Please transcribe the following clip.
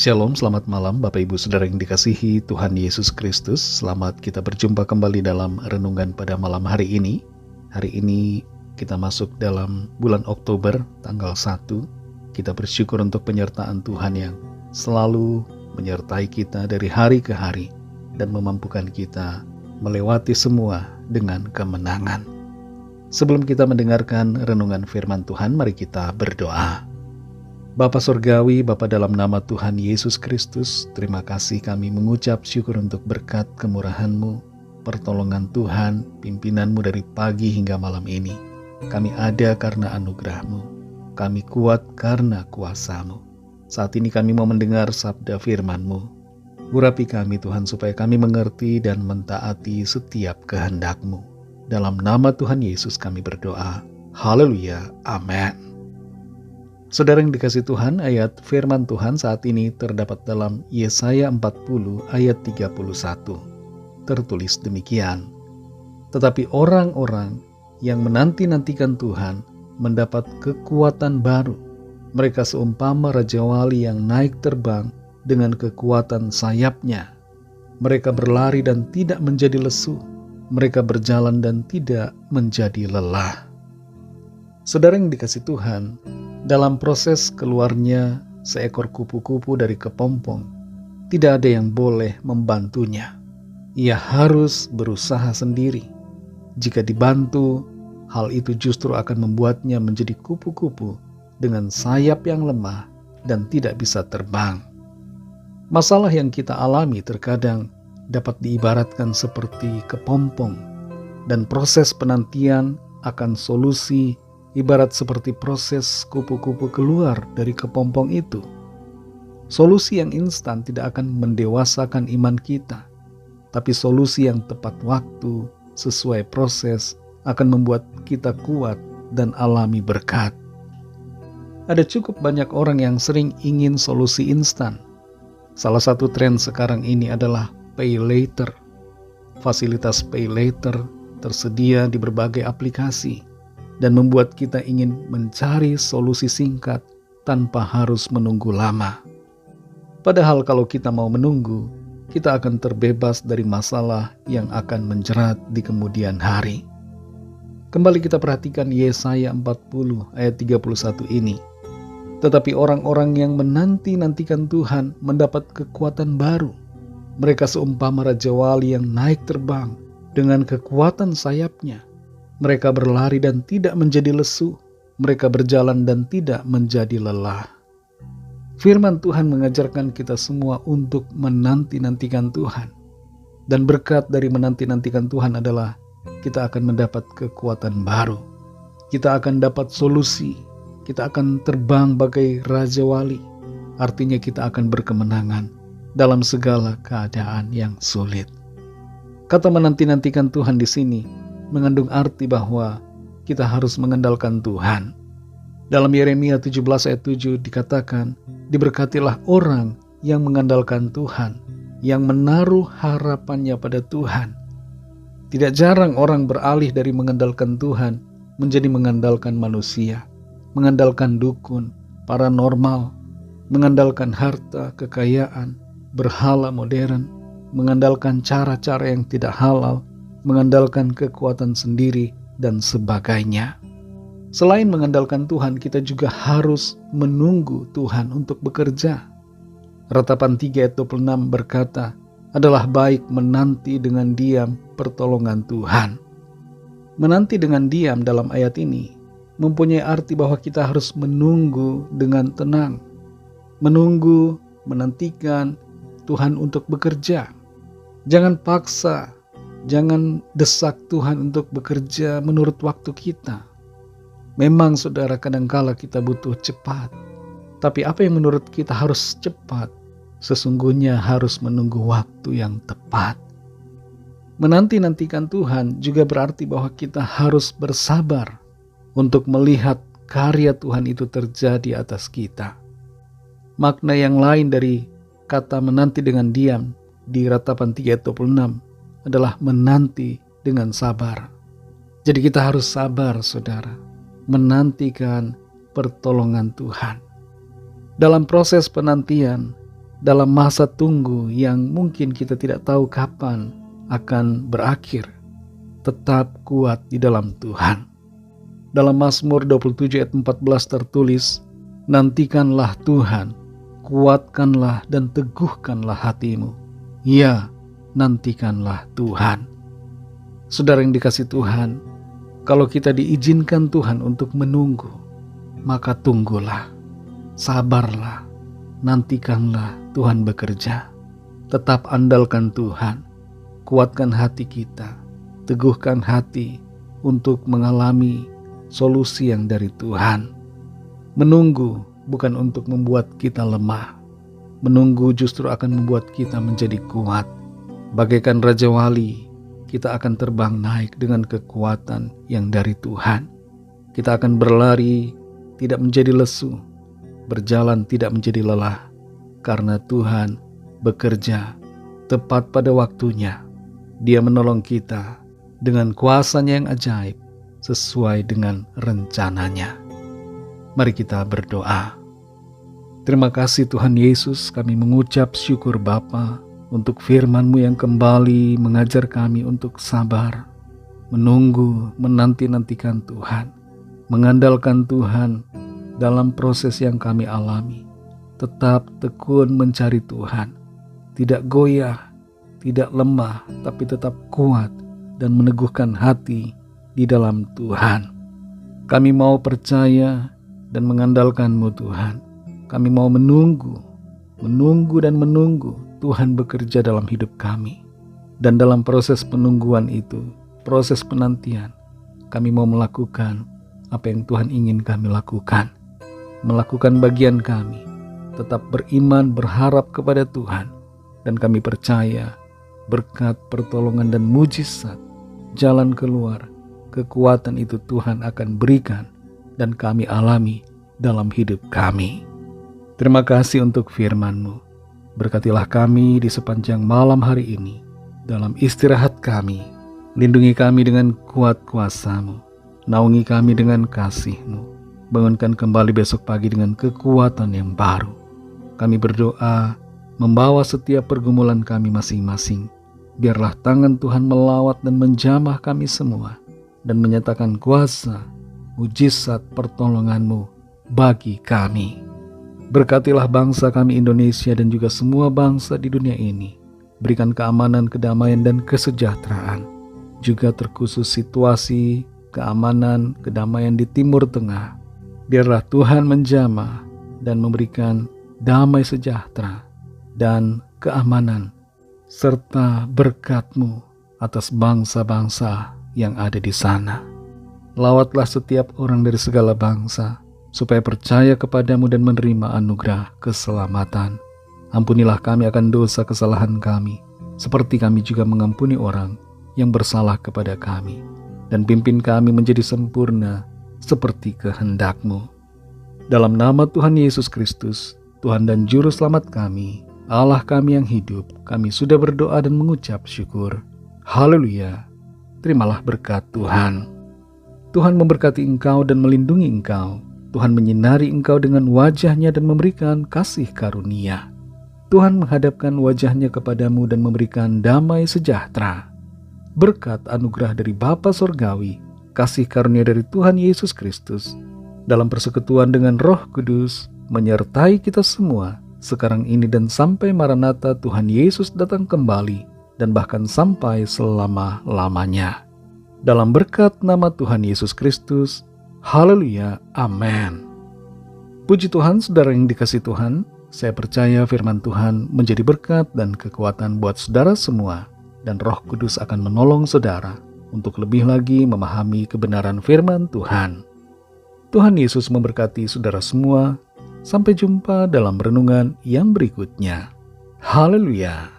Shalom, selamat malam Bapak Ibu Saudara yang dikasihi Tuhan Yesus Kristus. Selamat kita berjumpa kembali dalam renungan pada malam hari ini. Hari ini kita masuk dalam bulan Oktober tanggal 1. Kita bersyukur untuk penyertaan Tuhan yang selalu menyertai kita dari hari ke hari dan memampukan kita melewati semua dengan kemenangan. Sebelum kita mendengarkan renungan firman Tuhan, mari kita berdoa. Bapa Surgawi, Bapa dalam nama Tuhan Yesus Kristus, terima kasih kami mengucap syukur untuk berkat kemurahan-Mu, pertolongan Tuhan, pimpinan-Mu dari pagi hingga malam ini. Kami ada karena anugerah-Mu, kami kuat karena kuasa-Mu. Saat ini kami mau mendengar sabda firman-Mu. Urapi kami Tuhan supaya kami mengerti dan mentaati setiap kehendak-Mu. Dalam nama Tuhan Yesus kami berdoa. Haleluya, amin. Saudara yang dikasih Tuhan, ayat firman Tuhan saat ini terdapat dalam Yesaya 40 ayat 31. Tertulis demikian, tetapi orang-orang yang menanti-nantikan Tuhan mendapat kekuatan baru. Mereka seumpama Raja Wali yang naik terbang dengan kekuatan sayapnya. Mereka berlari dan tidak menjadi lesu. Mereka berjalan dan tidak menjadi lelah. Saudara yang dikasih Tuhan, dalam proses keluarnya seekor kupu-kupu dari kepompong, tidak ada yang boleh membantunya. Ia harus berusaha sendiri. Jika dibantu, hal itu justru akan membuatnya menjadi kupu-kupu dengan sayap yang lemah dan tidak bisa terbang. Masalah yang kita alami terkadang dapat diibaratkan seperti kepompong, dan proses penantian akan solusi ibarat seperti proses kupu-kupu keluar dari kepompong itu. Solusi yang instan tidak akan mendewasakan iman kita, tapi solusi yang tepat waktu, sesuai proses, akan membuat kita kuat dan alami berkat. Ada cukup banyak orang yang sering ingin solusi instan. Salah satu tren sekarang ini adalah pay later. Fasilitas pay later tersedia di berbagai aplikasi dan membuat kita ingin mencari solusi singkat tanpa harus menunggu lama. Padahal kalau kita mau menunggu, kita akan terbebas dari masalah yang akan menjerat di kemudian hari. Kembali kita perhatikan Yesaya 40 ayat 31 ini. Tetapi orang-orang yang menanti-nantikan Tuhan mendapat kekuatan baru. Mereka seumpama Raja Wali yang naik terbang dengan kekuatan sayapnya. Mereka berlari dan tidak menjadi lesu. Mereka berjalan dan tidak menjadi lelah. Firman Tuhan mengajarkan kita semua untuk menanti-nantikan Tuhan. Dan berkat dari menanti-nantikan Tuhan adalah kita akan mendapat kekuatan baru. Kita akan dapat solusi. Kita akan terbang bagai Raja Wali. Artinya kita akan berkemenangan dalam segala keadaan yang sulit. Kata menanti-nantikan Tuhan di sini mengandung arti bahwa kita harus mengandalkan Tuhan. Dalam Yeremia 17 ayat 7 dikatakan, diberkatilah orang yang mengandalkan Tuhan, yang menaruh harapannya pada Tuhan. Tidak jarang orang beralih dari mengandalkan Tuhan menjadi mengandalkan manusia, mengandalkan dukun, paranormal, mengandalkan harta, kekayaan, berhala modern, mengandalkan cara-cara yang tidak halal, mengandalkan kekuatan sendiri, dan sebagainya. Selain mengandalkan Tuhan, kita juga harus menunggu Tuhan untuk bekerja. Ratapan 3 ayat 26 berkata, adalah baik menanti dengan diam pertolongan Tuhan. Menanti dengan diam dalam ayat ini mempunyai arti bahwa kita harus menunggu dengan tenang. Menunggu, menantikan Tuhan untuk bekerja. Jangan paksa. Jangan desak Tuhan untuk bekerja menurut waktu kita. Memang saudara, kadangkala kita butuh cepat. Tapi apa yang menurut kita harus cepat, sesungguhnya harus menunggu waktu yang tepat. Menanti-nantikan Tuhan juga berarti bahwa kita harus bersabar untuk melihat karya Tuhan itu terjadi atas kita. Makna yang lain dari kata menanti dengan diam di Ratapan 3 ayat 26 adalah menanti dengan sabar. Jadi kita harus sabar, saudara, menantikan pertolongan Tuhan. Dalam proses penantian, dalam masa tunggu yang mungkin kita tidak tahu kapan akan berakhir, tetap kuat di dalam Tuhan. Dalam Mazmur 27 ayat 14 tertulis, nantikanlah Tuhan, kuatkanlah dan teguhkanlah hatimu. Ya, nantikanlah Tuhan. Saudara yang dikasihi Tuhan, kalau kita diizinkan Tuhan untuk menunggu, maka tunggulah, sabarlah, nantikanlah Tuhan bekerja. Tetap andalkan Tuhan, kuatkan hati kita, teguhkan hati untuk mengalami solusi yang dari Tuhan. Menunggu bukan untuk membuat kita lemah. Menunggu justru akan membuat kita menjadi kuat. Bagaikan Raja Wali, kita akan terbang naik dengan kekuatan yang dari Tuhan. Kita akan berlari, tidak menjadi lesu, berjalan tidak menjadi lelah, karena Tuhan bekerja tepat pada waktunya. Dia menolong kita dengan kuasa-Nya yang ajaib, sesuai dengan rencananya. Mari kita berdoa. Terima kasih Tuhan Yesus, kami mengucap syukur Bapa untuk firman-Mu yang kembali mengajar kami untuk sabar, menunggu, menanti-nantikan Tuhan, mengandalkan Tuhan dalam proses yang kami alami. Tetap tekun mencari Tuhan, tidak goyah, tidak lemah, tapi tetap kuat dan meneguhkan hati di dalam Tuhan. Kami mau percaya dan mengandalkan-Mu Tuhan. Kami mau menunggu dan menunggu Tuhan bekerja dalam hidup kami. Dan dalam proses penungguan itu, proses penantian, kami mau melakukan apa yang Tuhan ingin kami lakukan. Melakukan bagian kami, tetap beriman, berharap kepada Tuhan. Dan kami percaya berkat, pertolongan dan mujizat, jalan keluar, kekuatan itu Tuhan akan berikan dan kami alami dalam hidup kami. Terima kasih untuk firman-Mu. Berkatilah kami di sepanjang malam hari ini. Dalam istirahat kami, lindungi kami dengan kuat kuasa-Mu. Naungi kami dengan kasih-Mu. Bangunkan kembali besok pagi dengan kekuatan yang baru. Kami berdoa membawa setiap pergumulan kami masing-masing. Biarlah tangan Tuhan melawat dan menjamah kami semua, dan menyatakan kuasa, mujizat pertolongan-Mu bagi kami. Berkatilah bangsa kami Indonesia dan juga semua bangsa di dunia ini. Berikan keamanan, kedamaian, dan kesejahteraan. Juga terkhusus situasi keamanan, kedamaian di Timur Tengah. Biarlah Tuhan menjamah dan memberikan damai sejahtera dan keamanan serta berkat-Mu atas bangsa-bangsa yang ada di sana. Lawatlah setiap orang dari segala bangsa, supaya percaya kepadamu dan menerima anugerah keselamatan. Ampunilah kami akan dosa kesalahan kami, seperti kami juga mengampuni orang yang bersalah kepada kami. Dan pimpin kami menjadi sempurna, seperti kehendak-Mu. Dalam nama Tuhan Yesus Kristus, Tuhan dan Juru Selamat kami, Allah kami yang hidup, kami sudah berdoa dan mengucap syukur. Haleluya. Terimalah berkat Tuhan. Tuhan memberkati engkau dan melindungi engkau. Tuhan menyinari engkau dengan wajah-Nya dan memberikan kasih karunia. Tuhan menghadapkan wajah-Nya kepadamu dan memberikan damai sejahtera. Berkat anugerah dari Bapa Sorgawi, kasih karunia dari Tuhan Yesus Kristus, dalam persekutuan dengan Roh Kudus, menyertai kita semua, sekarang ini dan sampai Maranatha Tuhan Yesus datang kembali, dan bahkan sampai selama-lamanya. Dalam berkat nama Tuhan Yesus Kristus, haleluya, amin. Puji Tuhan, saudara yang dikasihi Tuhan, saya percaya firman Tuhan menjadi berkat dan kekuatan buat saudara semua, dan Roh Kudus akan menolong saudara untuk lebih lagi memahami kebenaran firman Tuhan. Tuhan Yesus memberkati saudara semua. Sampai jumpa dalam renungan yang berikutnya. Haleluya.